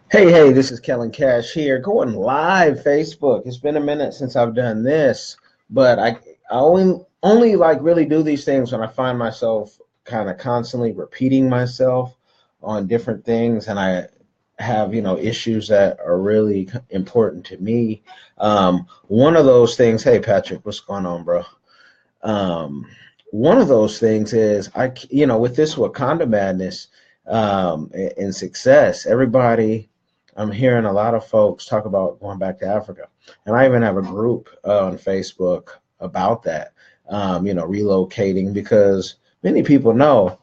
Hey, this is Kellen Cash here, going live Facebook. It's been a minute since I've done this, but I only like really do these things when I find myself kind of constantly repeating myself on different things, and I have issues that are really important to me. One of those things. Hey, Patrick, what's going on, bro? Um, One of those things is with this Wakanda madness and success, everybody. I'm hearing a lot of folks talk about going back to Africa, and I even have a group on Facebook about that. Relocating because many people know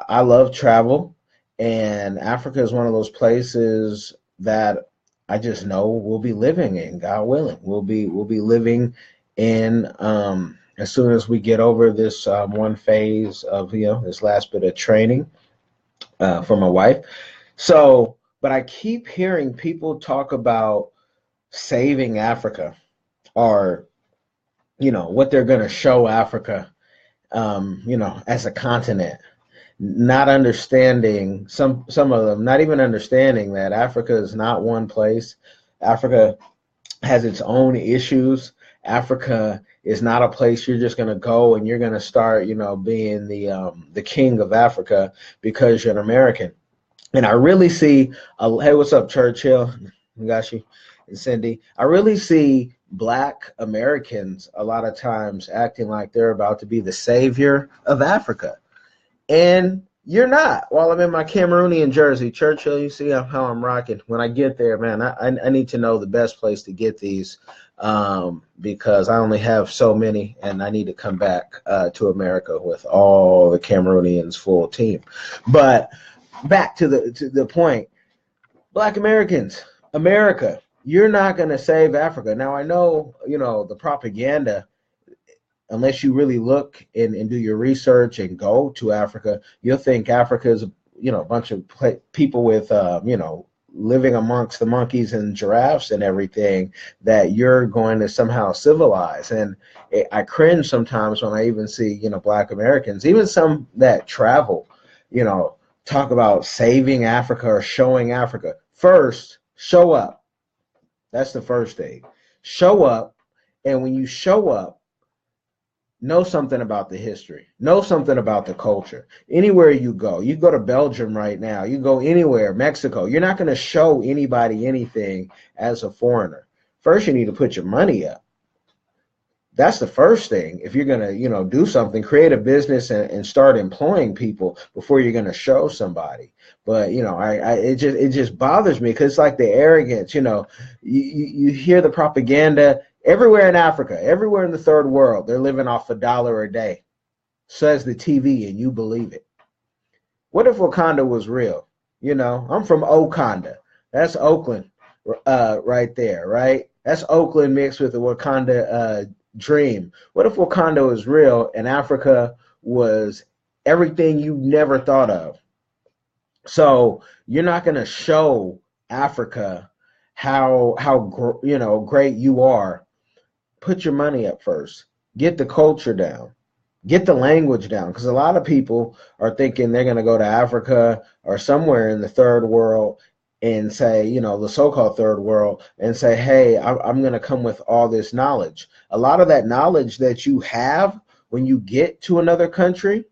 I love travel, and Africa is one of those places that I just know we'll be living in, God willing. We'll be living in as soon as we get over this one phase of this last bit of training for my wife. So, but I keep hearing people talk about saving Africa or what they're going to show Africa, as a continent, not understanding some of them, not even understanding that Africa is not one place. Africa has its own issues. Africa is not a place you're just going to go and you're going to start, being the king of Africa because you're an American. And I really see, hey, what's up, Churchill, Ngashi, and Cindy? I really see Black Americans a lot of times acting like they're about to be the savior of Africa, and you're not. While I'm in my Cameroonian jersey, Churchill, you see how I'm rocking. When I get there, man, I need to know the best place to get these because I only have so many, and I need to come back to America with all the Cameroonians full team. But back to the point, Black Americans, America, you're not going to save Africa. Now I know the propaganda, unless you really look and do your research and go to Africa, you'll think Africa is a bunch of people with living amongst the monkeys and giraffes and everything that you're going to somehow civilize. And I cringe sometimes when I even see Black Americans, even some that travel, you know talk about saving Africa or showing Africa. First, show up. That's the first thing. Show up, and when you show up, know something about the history, know something about the culture. Anywhere you go to Belgium right now, you go anywhere, Mexico, you're not going to show anybody anything as a foreigner. First, you need to put your money up. That's the first thing. If you're going to, do something, create a business and start employing people before you're going to show somebody. But, it just bothers me because it's like the arrogance, you hear the propaganda everywhere in Africa, everywhere in the third world, they're living off $1 a day, says the TV, and you believe it. What if Wakanda was real? I'm from Okanda. That's Oakland, right there, right? That's Oakland mixed with the Wakanda dream. What if Wakanda was real and Africa was everything you never thought of? So you're not going to show Africa how great you are. Put your money up first. Get the culture down. Get the language down, because a lot of people are thinking they're going to go to Africa or somewhere in the third world and say, the so-called third world, and say, hey, I'm going to come with all this knowledge. A lot of that knowledge that you have when you get to another country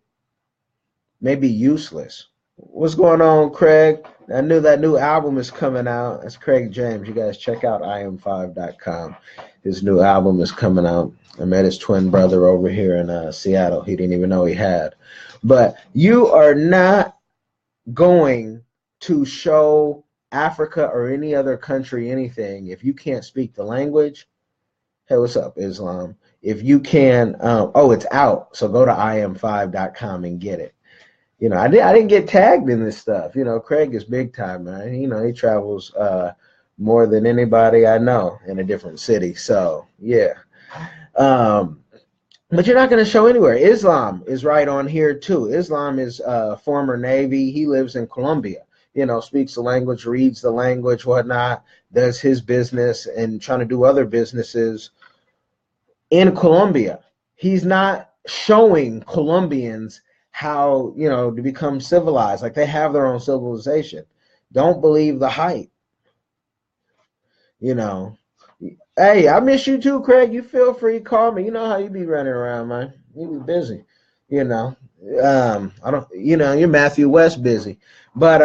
may be useless. What's going on, Craig? I knew that new album is coming out. That's Craig James. You guys check out im5.com. His new album is coming out. I met his twin brother over here in Seattle. He didn't even know he had. But you are not going to show Africa or any other country anything if you can't speak the language. Hey, what's up, Islam? If you can, it's out. So go to im5.com and get it. I didn't get tagged in this stuff. Craig is big time, man. He travels more than anybody I know in a different city. So yeah. But you're not going to show anywhere. Islam is right on here too. Islam is former Navy. He lives in Colombia. Speaks the language, reads the language, whatnot, does his business and trying to do other businesses in Colombia. He's not showing Colombians how, to become civilized. Like, they have their own civilization. Don't believe the hype. You know, hey, I miss you too, Craig. You feel free to call me. You know how you be running around, man. You be busy. You know, I don't. You know, you're Matthew West busy, but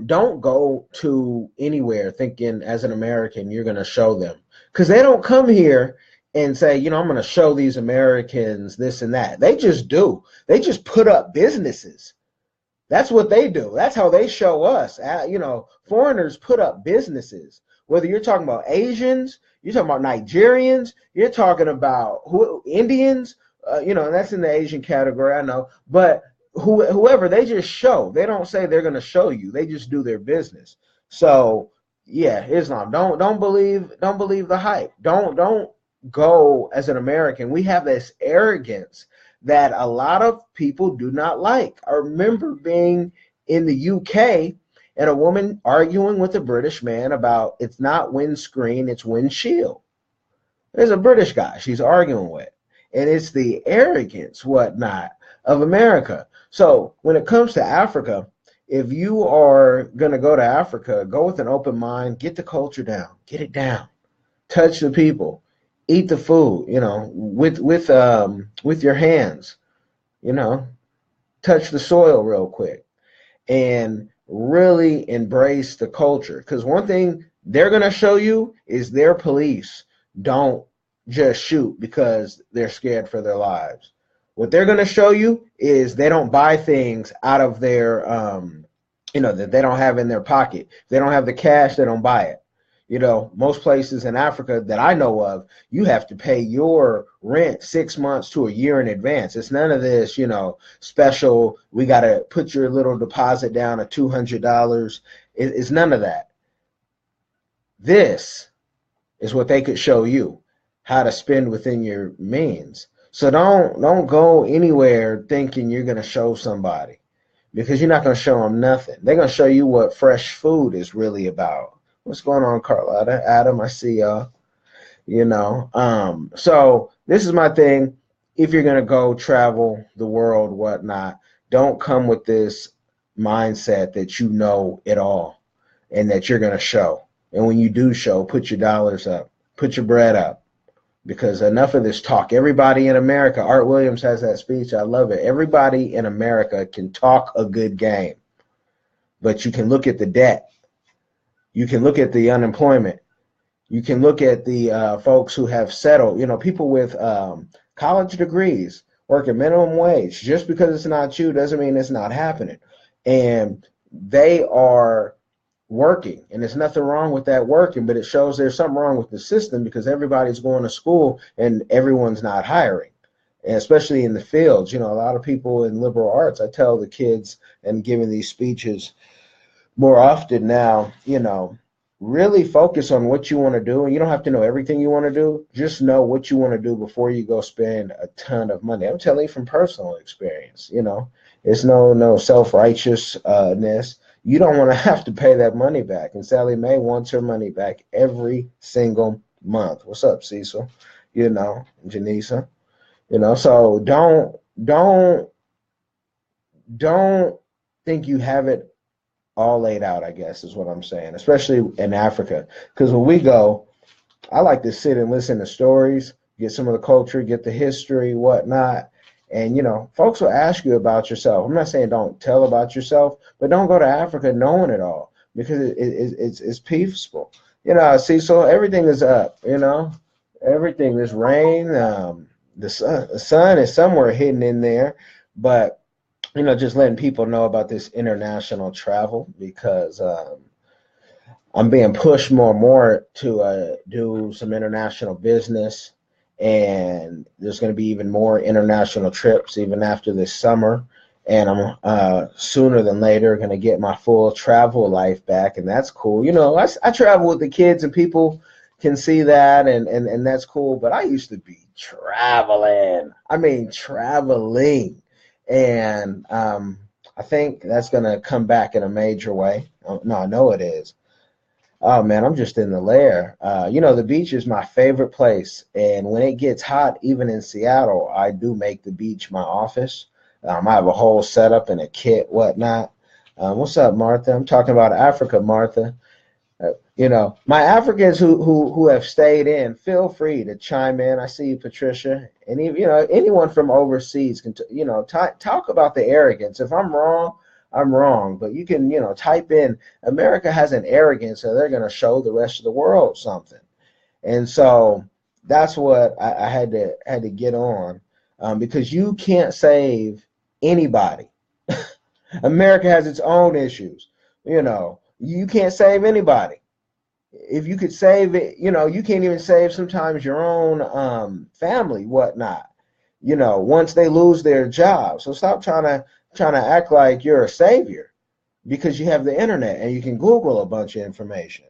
don't go to anywhere thinking as an American you're going to show them, because they don't come here and say, you know, I'm going to show these Americans this and that. They just do. They just put up businesses. That's what they do. That's how they show us. You know, foreigners put up businesses. Whether you're talking about Asians, you're talking about Nigerians, you're talking about Indians, you know, and that's in the Asian category, I know. But whoever, they just show. They don't say they're going to show you. They just do their business. So yeah, Islam. Don't believe the hype. Don't go as an American. We have this arrogance that a lot of people do not like. I remember being in the UK and a woman arguing with a British man about it's not windscreen, it's windshield. There's a British guy she's arguing with. And it's the arrogance, whatnot, of America. So when it comes to Africa, if you are going to go to Africa, go with an open mind, get the culture down, get it down, touch the people, eat the food, you know, with your hands, you know, touch the soil real quick and really embrace the culture. Because one thing they're going to show you is their police don't just shoot because they're scared for their lives. What they're going to show you is they don't buy things out of their, you know, that they don't have in their pocket. If they don't have the cash, they don't buy it. You know, most places in Africa that I know of, you have to pay your rent 6 months to a year in advance. It's none of this, you know, special, we got to put your little deposit down of $200. It's none of that. This is what they could show you, how to spend within your means. So don't go anywhere thinking you're going to show somebody, because you're not going to show them nothing. They're going to show you what fresh food is really about. What's going on, Carlotta? Adam, I see y'all. You know, so this is my thing. If you're gonna go travel the world, whatnot, don't come with this mindset that you know it all and that you're gonna show. And when you do show, put your dollars up, put your bread up, because enough of this talk. Everybody in America, Art Williams has that speech. I love it. Everybody in America can talk a good game, but you can look at the debt. You can look at the unemployment. You can look at the folks who have settled, you know, people with college degrees working minimum wage. Just because it's not you doesn't mean it's not happening. And they are working, and there's nothing wrong with that working, but it shows there's something wrong with the system, because everybody's going to school and everyone's not hiring. And especially in the fields, you know, a lot of people in liberal arts, I tell the kids and giving these speeches more often now, you know, really focus on what you want to do. And you don't have to know everything you want to do. Just know what you want to do before you go spend a ton of money. I'm telling you from personal experience, you know, it's no self-righteousness. You don't want to have to pay that money back. And Sally Mae wants her money back every single month. What's up, Cecil? You know, Janisa, you know, so don't think you have it all laid out, I guess is what I'm saying, especially in Africa. Because when we go, I like to sit and listen to stories, get some of the culture, get the history, whatnot. And, you know, folks will ask you about yourself. I'm not saying don't tell about yourself, but don't go to Africa knowing it all, because it's peaceful. You know, Cecil, everything is up, you know, everything. There's rain. The sun is somewhere hidden in there, but you know, just letting people know about this international travel, because I'm being pushed more and more to do some international business, and there's going to be even more international trips even after this summer, and I'm sooner than later going to get my full travel life back, and that's cool. You know, I travel with the kids, and people can see that, and that's cool, but I used to be traveling. I mean, traveling. And I think that's going to come back in a major way. No, I know it is. Oh, man, I'm just in the lair. You know, the beach is my favorite place. And when it gets hot, even in Seattle, I do make the beach my office. I have a whole setup and a kit, whatnot. What's up, Martha? I'm talking about Africa, Martha. You know, my Africans who have stayed in, feel free to chime in. I see you, Patricia, and even, you know, anyone from overseas can you know, talk about the arrogance. If I'm wrong, I'm wrong, but you can, you know, type in America has an arrogance, so they're going to show the rest of the world something. And so that's what I had to get on, because you can't save anybody. America has its own issues. You know, you can't save anybody. If you could save it, you know, you can't even save sometimes your own family, whatnot. You know, once they lose their job. So stop trying to act like you're a savior because you have the internet and you can Google a bunch of information.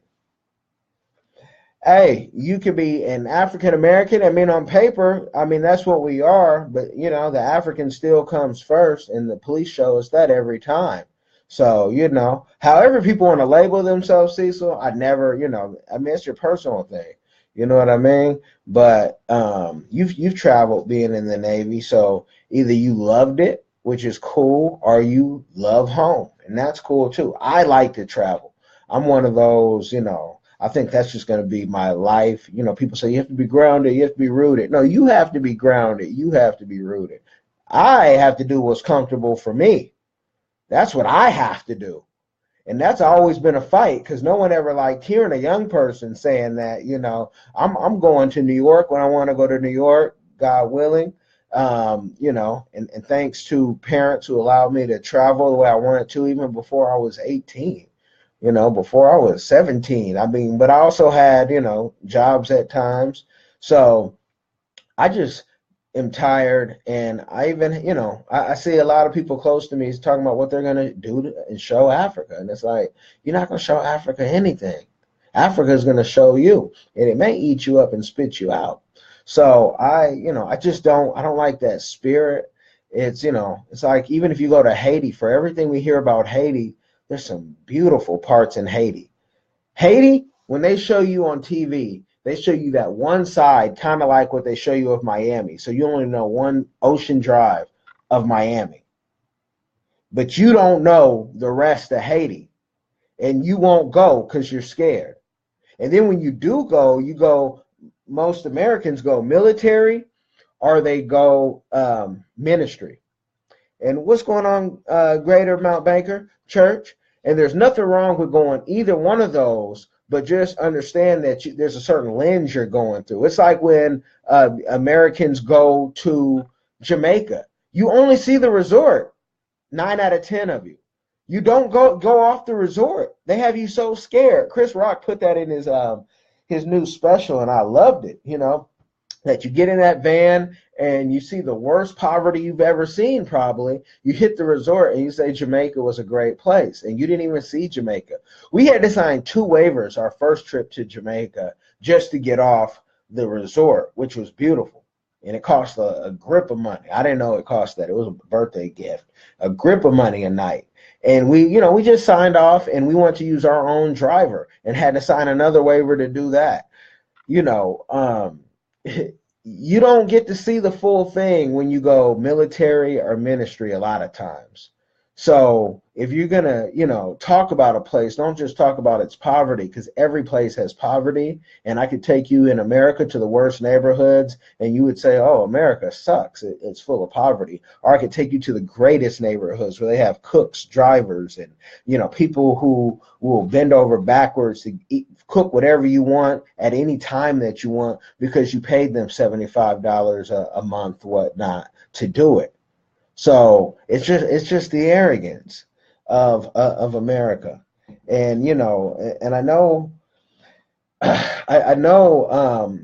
Hey, you could be an African American. I mean, on paper, I mean, that's what we are, but you know, the African still comes first, and the police show us that every time. So, you know, however people want to label themselves, Cecil, I never, you know, I mean, it's your personal thing. You know what I mean? But you've traveled being in the Navy, so either you loved it, which is cool, or you love home, and that's cool too. I like to travel. I'm one of those, you know, I think that's just going to be my life. You know, people say you have to be grounded, you have to be rooted. No, you have to be grounded, you have to be rooted. I have to do what's comfortable for me. That's what I have to do. And that's always been a fight because no one ever liked hearing a young person saying that, you know, I'm going to New York when I want to go to New York, God willing. You know, and thanks to parents who allowed me to travel the way I wanted to, even before I was 18, you know, before I was 17. I mean, but I also had, you know, jobs at times. So I just am tired. And I even, you know, I see a lot of people close to me talking about what they're going to do and show Africa. And it's like, you're not going to show Africa anything. Africa is going to show you, and it may eat you up and spit you out. So you know, I don't like that spirit. It's, you know, it's like, even if you go to Haiti, for everything we hear about Haiti, there's some beautiful parts in Haiti. Haiti, when they show you on TV, they show you that one side, kind of like what they show you of Miami. So you only know one ocean drive of Miami, but you don't know the rest of Haiti, and you won't go because you're scared. And then when you do go, you go, most Americans go military or they go ministry. And what's going on, Greater Mount Baker Church? And there's nothing wrong with going either one of those, but just understand that there's a certain lens you're going through. It's like when Americans go to Jamaica. You only see the resort, 9 out of 10 of you. You don't go off the resort. They have you so scared. Chris Rock put that in his new special, and I loved it. You know, that you get in that van and you see the worst poverty you've ever seen, probably. You hit the resort and you say Jamaica was a great place, and you didn't even see Jamaica. We had to sign 2 waivers our first trip to Jamaica just to get off the resort, which was beautiful. And it cost a grip of money. I didn't know it cost that. It was a birthday gift, a grip of money a night. And we, you know, we just signed off, and we wanted to use our own driver and had to sign another waiver to do that. You know, you don't get to see the full thing when you go military or ministry a lot of times. So if you're going to, you know, talk about a place, don't just talk about its poverty, because every place has poverty. And I could take you in America to the worst neighborhoods and you would say, oh, America sucks. It's full of poverty. Or I could take you to the greatest neighborhoods where they have cooks, drivers, and, you know, people who will bend over backwards to cook whatever you want at any time that you want because you paid them $75 a month, whatnot, to do it. So it's just the arrogance of America. And you know, and I know I know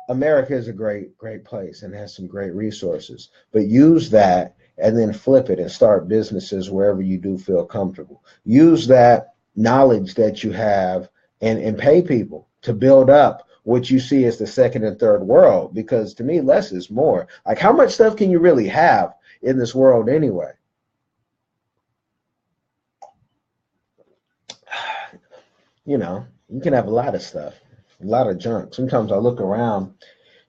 America is a great place and has some great resources, but use that and then flip it and start businesses wherever you do feel comfortable. Use that knowledge that you have and pay people to build up what you see as the second and third world, because to me, less is more. Like, how much stuff can you really have in this world anyway? You know, you can have a lot of stuff, a lot of junk. Sometimes I look around,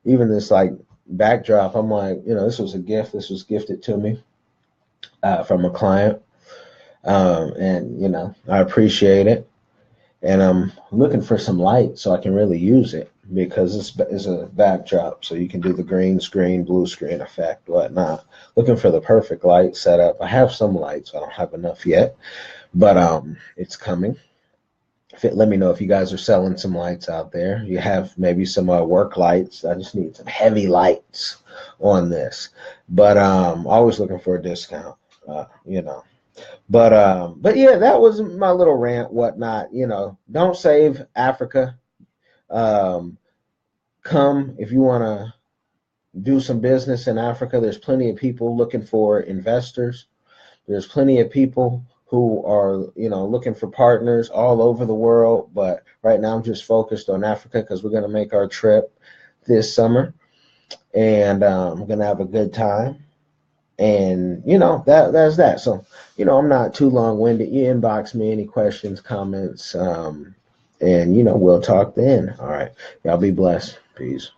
even this like backdrop, I'm like, you know, this was a gift. This was gifted to me from a client. And, you know, I appreciate it. and I'm looking for some light so I can really use it because it's a backdrop, so you can do the green screen, blue screen effect, whatnot. Looking for the perfect light setup. I have some lights, I don't have enough yet, but it's coming. Let me know if you guys are selling some lights out there. You have maybe some work lights. I just need some heavy lights on this, but always looking for a discount. You know. But yeah, that was my little rant, whatnot. You know, don't save Africa. Um, Come if you want to do some business in Africa. There's plenty of people looking for investors. There's plenty of people who are, looking for partners all over the world. But right now, I'm just focused on Africa because we're going to make our trip this summer, and I'm going to have a good time. And that's that. So I'm not too long-winded. You inbox me any questions, comments, and we'll talk then. All right, y'all be blessed. Peace.